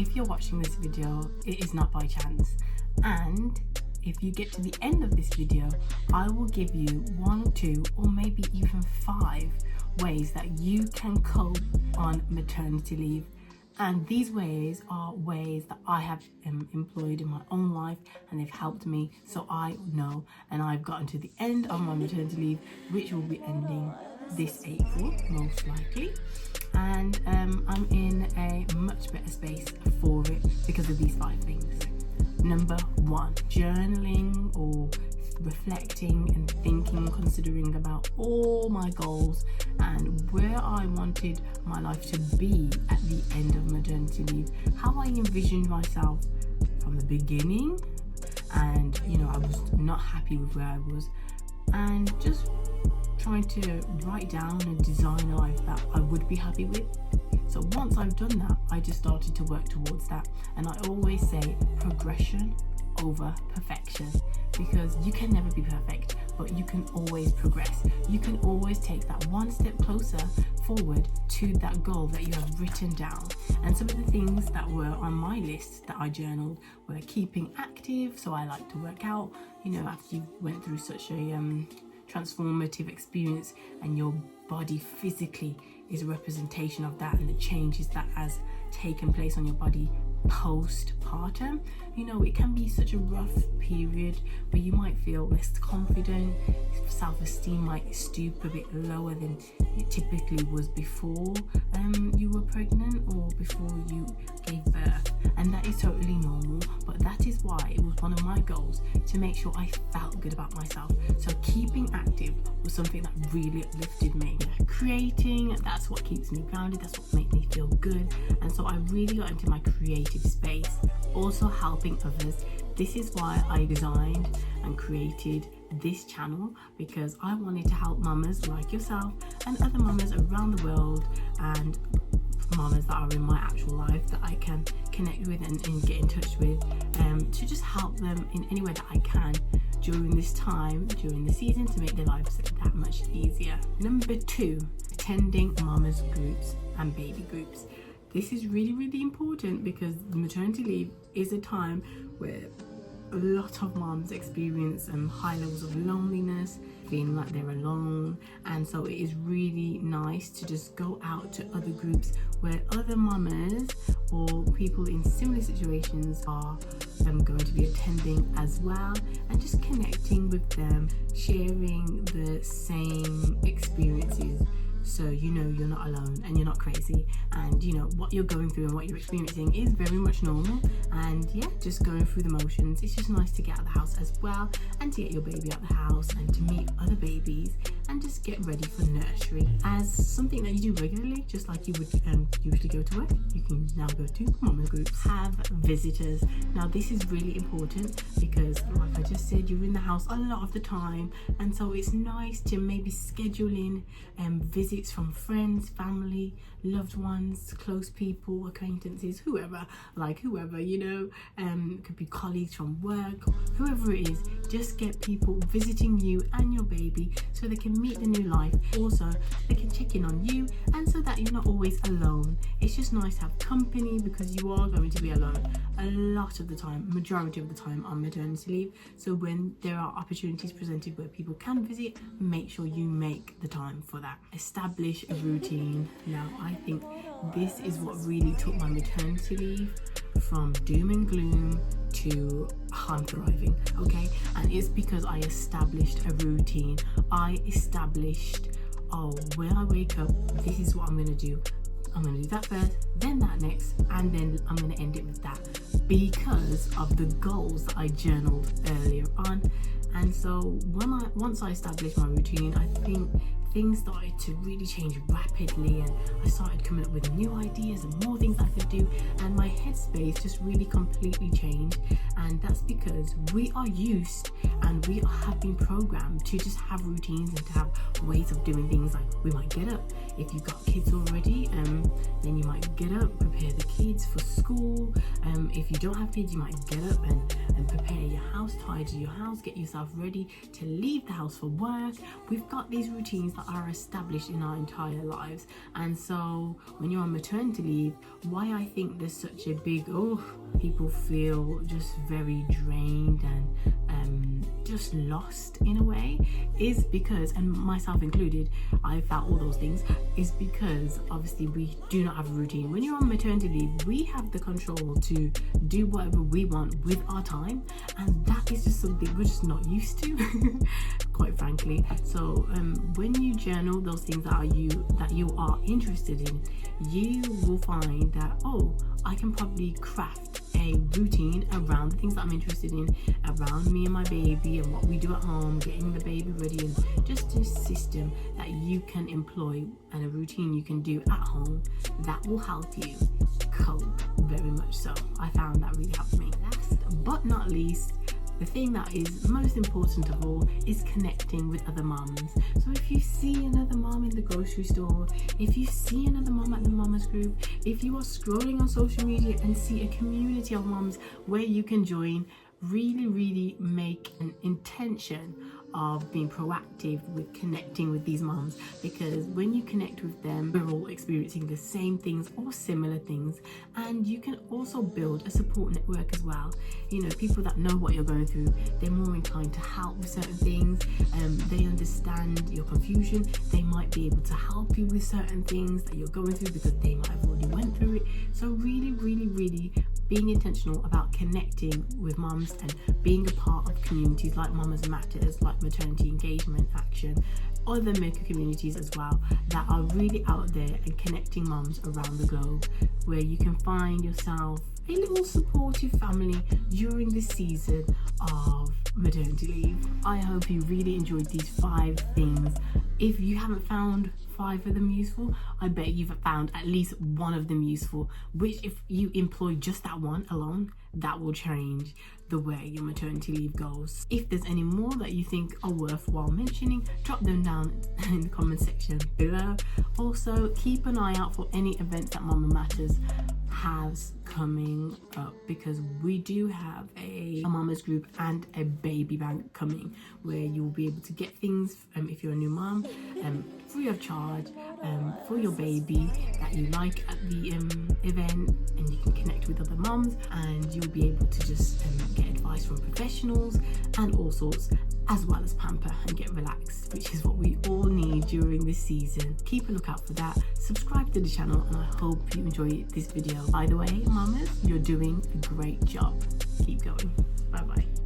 if you're watching this video, it is not by chance. And if you get to the end of this video, I will give you 1, 2, or maybe even 5 ways that you can cope on maternity leave. And these ways are ways that I have employed in my own life, and they've helped me, so I know. And I've gotten to the end of my maternity leave, which will be ending this April, most likely. And I'm in a much better space for it because of these 5 things. Number 1, journaling or reflecting and thinking, considering about all my goals and where I wanted my life to be at the end of maternity leave, how I envisioned myself from the beginning, and I was not happy with where I was, and just trying to write down and design a life that I would be happy with. So once I've done that, I just started to work towards that. And I always say progression over perfection, because you can never be perfect, but you can always progress. You can always take that one step closer forward to that goal that you have written down. And some of the things that were on my list that I journaled were keeping active. So I like to work out, after you went through such a transformative experience, and your body physically is a representation of that and the changes that has taken place on your body postpartum. It can be such a rough period where you might feel less confident, self-esteem might stoop a bit lower than it typically was before you were pregnant or before you gave birth, and that is totally normal. But that is why it was one of my goals to make sure I felt good about myself. So keeping active was something that really uplifted me. Creating, that's what keeps me grounded, that's what makes me feel good. And so I really got into my creative space. Also helping others. This is why I designed and created this channel, because I wanted to help mamas like yourself and other mamas around the world, and mamas that are in my actual life that I can connect with and get in touch with, to just help them in any way that I can during this time, during the season, to make their lives that much easier. Number 2, attending mamas groups and baby groups. This is really, really important, because maternity leave is a time where a lot of moms experience high levels of loneliness, feeling like they're alone. And so it is really nice to just go out to other groups where other mamas or people in similar situations are going to be attending as well, and just connecting with them, sharing the same experiences. So you're not alone and you're not crazy, and what you're going through and what you're experiencing is very much normal. And just going through the motions. It's just nice to get out of the house as well, and to get your baby out of the house and to meet other babies and just get ready for nursery as something that you do regularly, just like you would usually go to work. You can now go to mama groups. Have visitors. Now this is really important, because like I just said, you're in the house a lot of the time, and so it's nice to maybe schedule in visits from friends, family, loved ones, close people, acquaintances, whoever, could be colleagues from work, whoever it is. Just get people visiting you and your baby so they can meet the new life. Also, they can check in on you, and so that you're not always alone. It's just nice to have company, because you are going to be alone a lot of the time, majority of the time on maternity leave. So when there are opportunities presented where people can visit, make sure you make the time for that. Establish a routine. Now I think this is what really took my maternity leave from doom and gloom to I'm thriving, okay? And it's because I established a routine. I established, when I wake up, this is what I'm gonna do. I'm gonna do that first, then that next, and then I'm gonna end it with that, because of the goals that I journaled earlier on. And so once I established my routine, I think things started to really change rapidly, and I started coming up with new ideas and more things I could do, and my headspace just really completely changed. And that's because we are used and we have been programmed to just have routines and to have ways of doing things. Like, we might get up, if you've got kids already, then you might get up, prepare the kids for school. If you don't have kids, you might get up and prepare your house, tidy your house, get yourself ready to leave the house for work. We've got these routines that are established in our entire lives. And so when you're on maternity leave, why I think there's such a big people feel just very drained and just lost in a way, is because, and myself included, I felt all those things, is because obviously we do not have a routine. When you're on maternity leave, we have the control to do whatever we want with our time, and that is just something we're just not used to quite frankly. So when you journal those things that you are interested in, you will find that, I can probably craft a routine around the things that I'm interested in, around me and my baby and what we do at home, getting the baby ready, and just a system that you can employ and a routine you can do at home that will help you cope very much so. I found that really helped me. Last but not least, the thing that is most important of all is connecting with other moms. So if you see another mom in the grocery store, if you see another mom at the mamas group, if you are scrolling on social media and see a community of moms where you can join, really make an intention of being proactive with connecting with these moms, because when you connect with them, we're all experiencing the same things or similar things, and you can also build a support network as well. People that know what you're going through, they're more inclined to help with certain things, they understand your confusion, they might be able to help you with certain things that you're going through because they might have already went through it. So really being intentional about connecting with moms and being a part of communities like Mamas Matters, like Maternity Engagement Action, other maker communities as well that are really out there and connecting moms around the globe, where you can find yourself a little supportive family during this season of maternity leave. I hope you really enjoyed these 5 things. If you haven't found 5 of them useful, I bet you've found at least one of them useful, which if you employ just that one alone, that will change the way your maternity leave goes. If there's any more that you think are worthwhile mentioning, drop them down in the comment section below. Also, keep an eye out for any events that Mama Matters has coming up, because we do have a mamas group and a baby bank coming, where you'll be able to get things if you're a new mom free of charge for your baby that you like at the event, and you can connect with other moms, and you'll be able to just get advice from professionals and all sorts, as well as pamper and get relaxed, which is what we all need during this season. Keep a lookout for that. Subscribe to the channel, and I hope you enjoy this video. By the way, mamas, you're doing a great job. Keep going. Bye bye.